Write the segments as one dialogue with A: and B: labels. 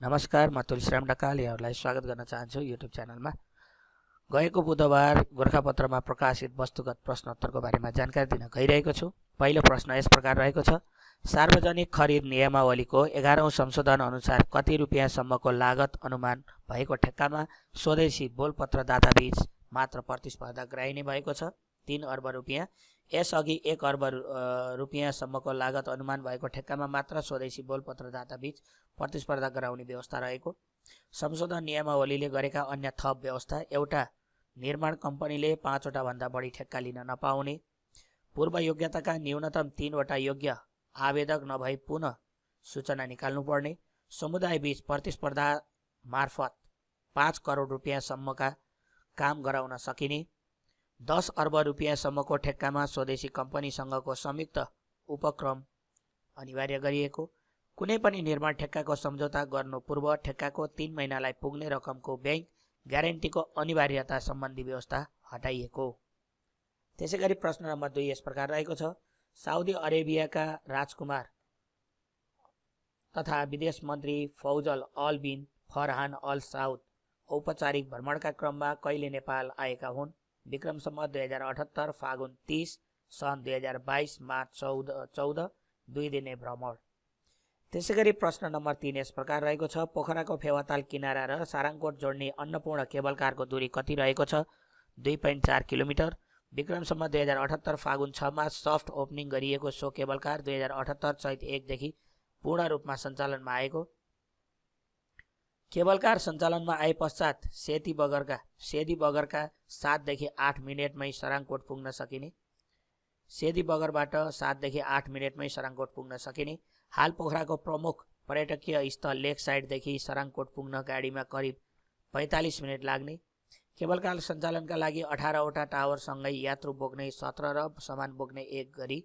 A: नमस्कार, म तुलसीराम ढकाल यहाँहरूलाई स्वागत गर्न चाहन्छु युट्युब च्यानलमा। गएको बुधबार गोरखापत्रमा प्रकाशित वस्तुगत प्रश्नोत्तरको बारेमा जानकारी दिन गइरहेको छु। पहिलो प्रश्न यस प्रकार रहेको छ। सार्वजनिक खरिद नियमावलीको 11औं संशोधन अनुसार कति रुपियाँसम्मको लागत अनुमान भएको ठेक्कामा स्वदेशी बोलपत्रदाता बीच मात्र प्रतिस्पर्धा गराइने भएको छ? 3 अर्ब रुपियाँ। यसअघि 1 अर्ब रुपियाँसम्मको लागत अनुमान भएको ठेक्कामा मात्र स्वदेशी बोलपत्रदाता बीच प्रतिस्पर्धा गराउने व्यवस्था रहेको। संशोधन नियमावलीले गरेका अन्य थप व्यवस्था: एउटा, निर्माण कम्पनीले 5 वटा भन्दा बढी ठेक्का लिन नपाउने, पूर्व योग्यताका न्यूनतम 3 वटा योग्य आवेदक नभई पुनः सूचना निकाल्नुपर्ने, समुदाय बीच प्रतिस्पर्धा मार्फत 5 करोड रुपियाँसम्मका काम गराउन सकिने, 10 अर्ब रुपियाँसम्मको ठेक्कामा स्वदेशी कम्पनीसँगको संयुक्त उपक्रम अनिवार्य गरिएको, कुनै पनि निर्माण ठेक्काको सम्झौता गर्नु पूर्व ठेक्काको 3 महिनालाई पुग्ने रकमको ब्याङ्क ग्यारेन्टीको अनिवार्यता सम्बन्धी व्यवस्था हटाइएको। त्यसैगरी प्रश्न नम्बर 2 यस प्रकार रहेको छ। साउदी अरेबियाका राजकुमार तथा विदेश मन्त्री फौजल अल बिन फरहान अल साउद औपचारिक भ्रमणका क्रममा कहिले नेपाल आएका हुन्? विक्रम सम्वत 2078 फागुन 30 सन् 2022 मार्च 14 2 दिने भ्रमण। त्यसैगरी प्रश्न नम्बर 3 यस प्रकार रहेको छ। पोखराको फेवाताल किनारा र सारङकोट जोड्ने अन्नपूर्ण केबल कारको दूरी कति रहेको छ? 2.4 किलोमिटर। विक्रम सम्वत 2078 फागुन 6 मा सफ्ट ओपनिङ गरिएको सो केबल कार 2078 चैत 1 देखि पूर्ण रूपमा सञ्चालनमा आएको। केबल कार सञ्चालनमा आए पश्चात सेती बगरका 7 देखि 8 मिनेटमै सराङकोट पुग्न सकिने, सेती बगरबाट 7 देखि 8 मिनेटमै सराङकोट पुग्न सकिने। हाल पोखराको प्रमुख पर्यटकीय स्थल लेक साइडदेखि सराङकोट पुग्न गाडीमा करिब 45 मिनेट लाग्ने। केबल कार सञ्चालनका लागि 18 वटा टावरसँगै यात्रु बोक्ने 17 र सामान बोक्ने 1 गरी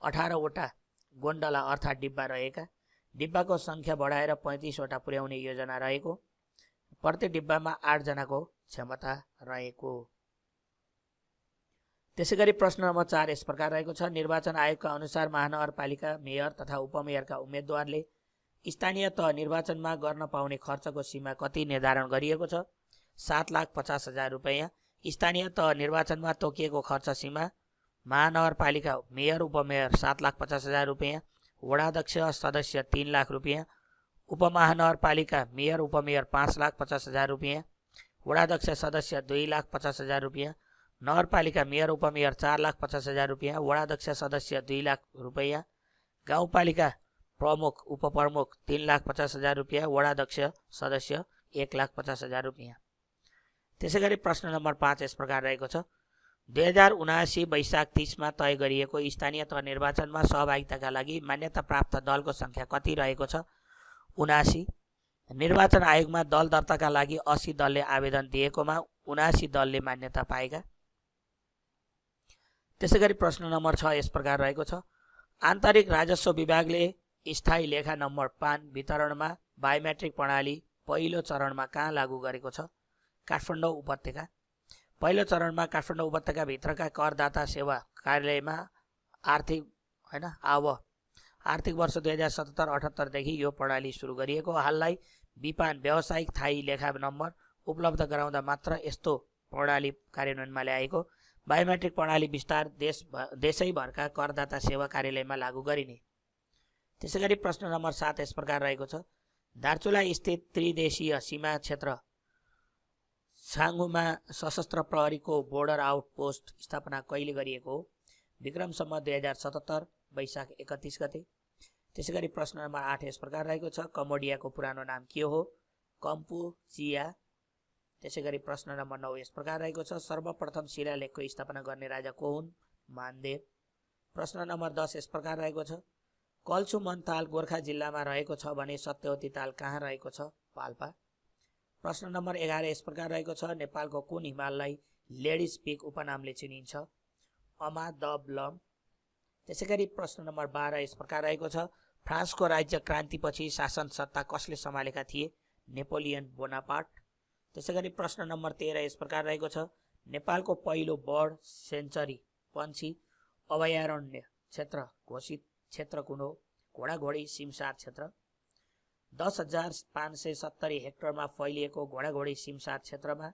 A: 18 वटा गोन्डला अर्थात् डिब्बा रहेका। डिब्बाको सङ्ख्या बढाएर 35 वटा पुर्याउने योजना रहेको। प्रत्येक डिब्बामा 8 जनाको क्षमता रहेको। त्यसैगरी प्रश्न नम्बर 4 यस प्रकार रहेको छ। निर्वाचन आयोगका अनुसार महानगरपालिका मेयर तथा उपमेयरका उम्मेदवारले स्थानीय तह निर्वाचनमा गर्न पाउने खर्चको सीमा कति निर्धारण गरिएको छ? 7,50,000 रुपियाँ। स्थानीय तह निर्वाचनमा तोकिएको खर्च सीमा: महानगरपालिका मेयर उपमेयर 7,50,000 रुपियाँ, वडाध्यक्ष सदस्य 3 लाख रुपियाँ, उपमहानगरपालिका मेयर उपमेयर 5,50,000 रुपियाँ, वडाध्यक्ष सदस्य 2,50,000 रुपियाँ, नगरपालिका मेयर उपमेयर 4,50,000 रुपियाँ, वडाध्यक्ष सदस्य 2 लाख रुपियाँ, गाउँपालिका प्रमुख उपप्रमुख 3,50,000 रुपियाँ, वडाध्यक्ष सदस्य 1,50,000 रुपियाँ। त्यसैगरी प्रश्न नम्बर 5 यस प्रकार रहेको छ। 2079 वैशाख 30 मा तय गरिएको स्थानीय तह निर्वाचनमा सहभागिताका लागि मान्यता प्राप्त दलको सङ्ख्या कति रहेको छ? 79। निर्वाचन आयोगमा दल दर्ताका लागि 80 दलले आवेदन दिएकोमा 79 दलले मान्यता पाएका। त्यसैगरी प्रश्न नम्बर 6 यस प्रकार रहेको छ। आन्तरिक राजस्व विभागले स्थायी लेखा नम्बर पान वितरणमा बायोमेट्रिक प्रणाली पहिलो चरणमा कहाँ लागू गरेको छ? काठमाडौँ उपत्यका। पहिलो चरणमा काठमाडौँ उपत्यकाभित्रका करदाता सेवा कार्यालयमा आर्थिक वर्ष 2077-78 देखि यो प्रणाली सुरु गरिएको। हाललाई विपान व्यावसायिक थायी लेखा नम्बर उपलब्ध गराउँदा मात्र यस्तो प्रणाली कार्यान्वयनमा ल्याएको। बायोमेट्रिक प्रणाली विस्तार देशैभरका करदाता सेवा कार्यालयमा लागू गरिने। त्यसैगरी प्रश्न नम्बर 7 यस प्रकार रहेको छ। दार्चुला स्थित त्रिदेशीय सीमा क्षेत्र छाङ्गुमा सशस्त्र प्रहरीको बोर्डर आउटपोस्ट स्थापना कहिले गरिएको हो? विक्रम सम्वत 2077 वैशाख 31 गते। त्यसैगरी प्रश्न नम्बर 8 यस प्रकार रहेको छ। कम्बोडियाको पुरानो नाम के हो? कम्पुचिया। त्यसैगरी प्रश्न नम्बर 9 यस प्रकार रहेको छ। सर्वप्रथम शिलालेखको स्थापना गर्ने राजा को हुन्? मानदेव। प्रश्न नम्बर 10 यस प्रकार रहेको छ। कल्छुमन ताल गोर्खा जिल्लामा रहेको छ भने सत्यवती ताल कहाँ रहेको छ? पाल्पा। प्रश्न नम्बर 11 यस प्रकार रहेको छ। नेपालको कुन हिमाललाई लेडिज पिक उपनामले चिनिन्छ? अमा दब्लम। त्यसैगरी प्रश्न नम्बर 12 यस प्रकार रहेको छ। फ्रान्सको राज्य क्रान्तिपछि शासन सत्ता कसले सम्हालेका थिए? Napoleon Bonaparte. त्यसैगरी प्रश्न नम्बर 13 यस प्रकार रहेको छ। नेपालको पहिलो बर्ड सेन्चुरी पन्छी अभयारण्य क्षेत्र घोषित क्षेत्र कुन हो? घोडाघोडी सिमसार क्षेत्र। 10,570 हेक्टरमा फैलिएको घोडाघोडी सिमसार क्षेत्रमा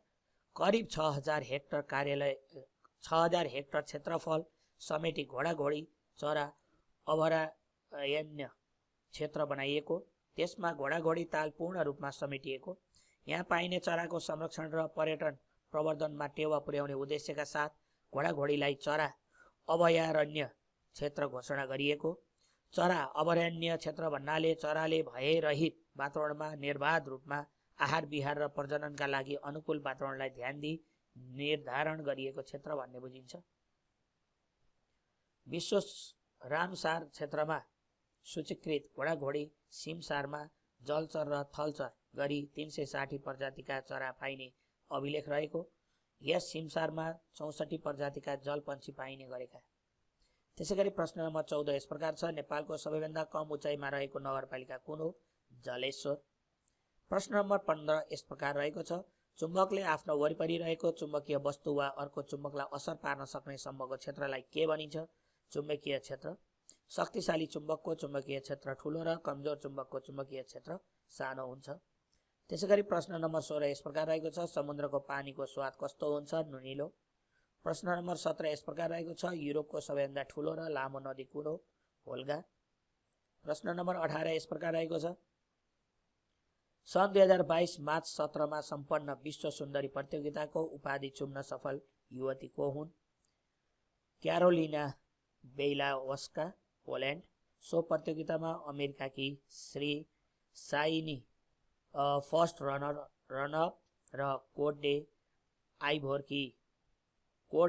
A: करिब 6,000 हेक्टर क्षेत्रफल समेटी घोडाघोडी चरा अभयारण्य क्षेत्र बनाइएको, त्यसमा घोडाघोडी ताल पूर्ण रूपमा समेटिएको, यहाँ पाइने चराको संरक्षण र पर्यटन प्रवर्धनमा टेवा पुर्याउने उद्देश्यका साथ घोडाघोडीलाई चरा अभयारण्य क्षेत्र घोषणा गरिएको। चरा अभयारण्य क्षेत्र भन्नाले चराले भयरहित वातावरणमा निर्बाध रूपमा आहार विहार र प्रजननका लागि अनुकूल वातावरणलाई ध्यान दिई निर्धारण गरिएको क्षेत्र भन्ने बुझिन्छ। विश्व रामसार क्षेत्रमा सूचीकृत घोडाघोडी सिमसारमा जलचर र थलचर गरी 360 प्रजातिका चरा पाइने अभिलेख रहेको, यस सिमसारमा 64 प्रजातिका जलपन्छी पाइने गरेका। त्यसैगरी प्रश्न नम्बर 14 यस प्रकार छ, नेपालको सबैभन्दा कम उचाइमा रहेको नगरपालिका कुन हो? जलेश्वर। प्रश्न नम्बर 15 यस प्रकार रहेको छ, चुम्बकले आफ्नो वरिपरि रहेको चुम्बकीय वस्तु वा अर्को चुम्बकलाई असर पार्न सक्ने सम्मको क्षेत्रलाई के भनिन्छ? चुम्बकीय क्षेत्र। शक्तिशाली चुम्बकको चुम्बकीय क्षेत्र ठुलो र कमजोर चुम्बकको चुम्बकीय क्षेत्र सानो हुन्छ। त्यसैगरी प्रश्न नम्बर 16 यस प्रकार रहेको छ, समुद्रको पानीको स्वाद कस्तो हुन्छ? नुनिलो। प्रश्न नम्बर 17 यस प्रकार रहेको छ, युरोपको सबैभन्दा ठुलो र लामो नदी कुन हो? भोल्गा। प्रश्न नम्बर 18 यस प्रकार रहेको छ, सन् 2022 मार्च 17 मा सम्पन्न विश्व सुन्दरी प्रतियोगिताको उपाधि चुम्न सफल युवती को हुन्? Carolina बेइलावस्का, Poland. सो प्रतियोगितामा अमेरिकाकी श्री साइनी फर्स्ट रनअप र कोट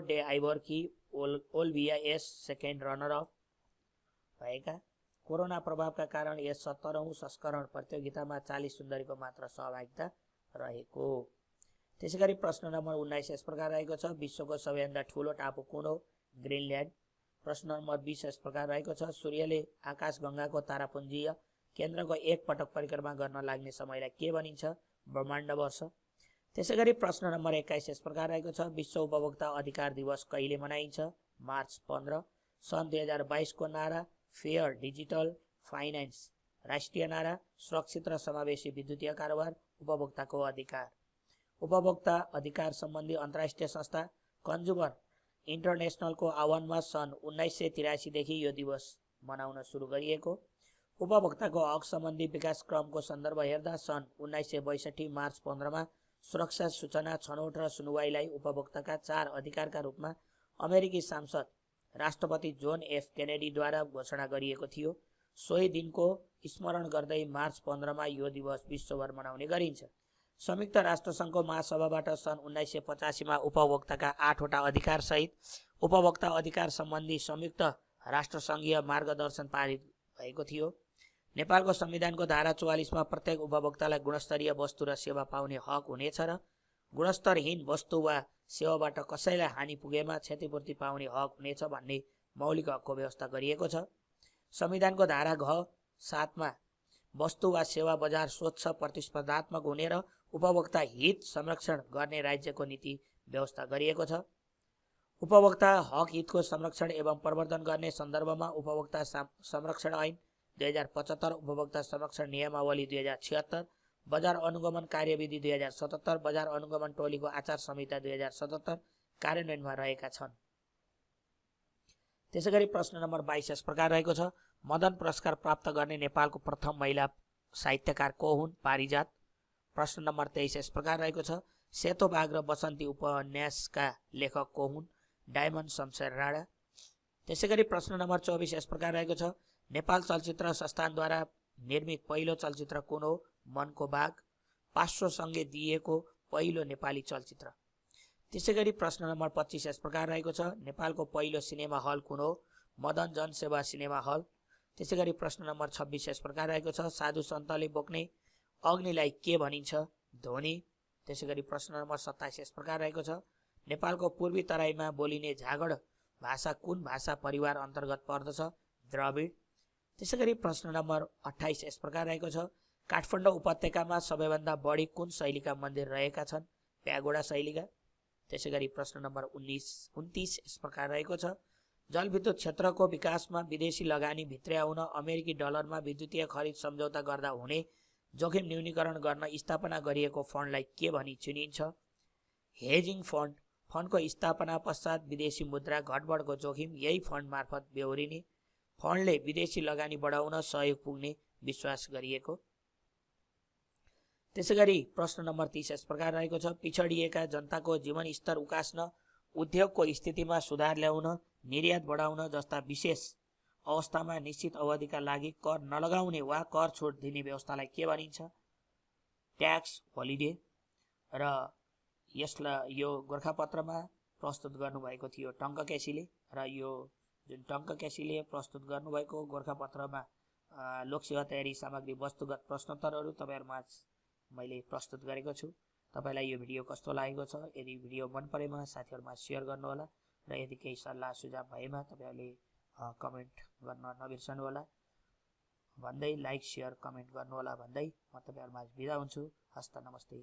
A: डे आइभोरकी ओल्भिया एस सेकेन्ड रनरअप भएका। कोरोना प्रभावका कारण यस 17औं संस्करण प्रतियोगितामा 40 सुन्दरीको मात्र सहभागिता रहेको। त्यसैगरी प्रश्न नम्बर 19 यस प्रकार रहेको छ, विश्वको सबैभन्दा ठुलो टापु कुन हो? ग्रिनल्यान्ड। प्रश्न नम्बर 20 यस प्रकार रहेको छ, सूर्यले आकाशगङ्गाको तारापुञ्जीय केन्द्रको एक पटक परिक्रमा गर्न लाग्ने समयलाई के भनिन्छ? ब्रह्माण्ड वर्ष। त्यसैगरी प्रश्न नम्बर 21 यस प्रकार रहेको छ, विश्व उपभोक्ता अधिकार दिवस कहिले मनाइन्छ? मार्च 15। सन् 2022 को नारा फेयर डिजिटल फाइनेन्स, राष्ट्रिय नारा सुरक्षित र समावेशी विद्युतीय कारोबार, उपभोक्ताको अधिकार। उपभोक्ता अधिकार सम्बन्धी अन्तर्राष्ट्रिय संस्था कन्ज्युमर इन्टरनेसनलको आह्वानमा सन् 1983 देखि यो दिवस मनाउन सुरु गरिएको। उपभोक्ताको हक सम्बन्धी विकास क्रमको सन्दर्भ हेर्दा सन् 1962 मार्च 15 मा सुरक्षा, सूचना, छनौट र सुनुवाईलाई उपभोक्ताका 4 अधिकारका रूपमा अमेरिकी सांसद राष्ट्रपति जोन एफ केनेडीद्वारा घोषणा गरिएको थियो। सोही दिनको स्मरण गर्दै मार्च 15 मा यो दिवस विश्वभर मनाउने गरिन्छ। संयुक्त राष्ट्रसङ्घको महासभाबाट सन् 1985 मा उपभोक्ताका 8 वटा अधिकार सहित उपभोक्ता अधिकार सम्बन्धी संयुक्त राष्ट्रसङ्घीय मार्गदर्शन पारित भएको थियो। नेपालको संविधानको धारा 44 मा प्रत्येक उपभोक्तालाई गुणस्तरीय वस्तु र सेवा पाउने हक हुनेछ र गुणस्तरहीन वस्तु वा सेवाबाट कसैलाई हानि पुगेमा क्षतिपूर्ति पाउने हक हुनेछ भन्ने मौलिक हकको व्यवस्था गरिएको छ। संविधानको धारा घ 7 मा वस्तु वा सेवा बजार स्वच्छ, प्रतिस्पर्धात्मक हुने र उपभोक्ता हित संरक्षण गर्ने राज्यको नीति व्यवस्था गरिएको छ। उपभोक्ता हक हितको संरक्षण एवं प्रवर्धन गर्ने सन्दर्भमा उपभोक्ता संरक्षण ऐन 2075, उपभोक्ता संरक्षण नियमावली 2076, बजार अनुगमन कार्यविधि 2077, बजार अनुगमन टोलीको आचार संहिता 2077 कार्यान्वयनमा रहेका छन्। त्यसैगरी प्रश्न नम्बर 22 यस प्रकार रहेको छ, मदन पुरस्कार प्राप्त गर्ने नेपालको प्रथम महिला साहित्यकार को हुन्? पारिजात। प्रश्न नम्बर 23 यस प्रकार रहेको छ, सेतो बाघ र बसन्ती उपन्यासका लेखक को हुन्? डायमन्ड शमशेर राणा। त्यसैगरी प्रश्न नम्बर 24 यस प्रकार रहेको छ, नेपाल चलचित्र संस्थानद्वारा निर्मित पहिलो चलचित्र कुन हो? मनको बाघ, पार्श्वसँगै दिएको पहिलो नेपाली चलचित्र। त्यसैगरी प्रश्न नम्बर 25 यस प्रकार रहेको छ, नेपालको पहिलो सिनेमा हल कुन हो? मदन जनसेवा सिनेमा हल। त्यसैगरी प्रश्न नम्बर 26 यस प्रकार रहेको छ, साधु सन्तले बोक्ने अग्निलाई के भनिन्छ? ध्वनि। त्यसैगरी प्रश्न नम्बर 27 यस प्रकार रहेको छ, नेपालको पूर्वी तराईमा बोलिने झागड भाषा कुन भाषा परिवार अन्तर्गत पर्दछ? द्रविड। त्यसैगरी प्रश्न नम्बर 28 यस प्रकार रहेको छ, काठमाडौँ उपत्यकामा सबैभन्दा बढी कुन शैलीका मन्दिर रहेका छन्? प्यागोडा शैलीका। त्यसैगरी प्रश्न नम्बर 29 यस प्रकार रहेको छ, जलविद्युत क्षेत्रको विकासमा विदेशी लगानी भित्र्याउन अमेरिकी डलरमा विद्युतीय खरिद सम्झौता गर्दा हुने जोखिम न्यूनीकरण गर्न स्थापना गरिएको फन्डलाई के भनी चिनिन्छ? Hedging fund. फन्डको स्थापना पश्चात विदेशी मुद्रा घटबडको जोखिम यही फन्ड मार्फत बेहोरिने। फन्डले विदेशी लगानी बढाउन सहयोग पुग्ने विश्वास गरिएको। त्यसैगरी प्रश्न नम्बर 30 यस प्रकार रहेको छ, पिछडिएका जनताको जीवन स्तर उकास्न, उद्योगको स्थितिमा सुधार ल्याउन, निर्यात बढाउन जस्ता विशेष अवस्थामा निश्चित अवधिका लागि कर नलगाउने वा कर छुट दिने व्यवस्थालाई के भनिन्छ? Tax holiday. र यसलाई यो गोरखापत्रमा प्रस्तुत गर्नुभएको थियो टङ्क केसीले, र यो जुन टङ्क केसीले प्रस्तुत गर्नुभएको गोरखापत्रमा लोकसेवा तयारी सामग्री वस्तुगत प्रश्नोत्तरहरू तपाईँहरूमा मैले प्रस्तुत गरेको छु। तपाईँलाई यो भिडियो कस्तो लागेको छ? यदि भिडियो मन परेमा साथीहरूमा सेयर गर्नुहोला, र यदि केही सल्लाह सुझाव भएमा तपाईँहरूले कमेन्ट गर्न नबिर्सनुहोला भन्दै, लाइक, सेयर, कमेन्ट गर्नुहोला भन्दै म तपाईँहरूमा बिदा हुन्छु। हस्त, नमस्ते।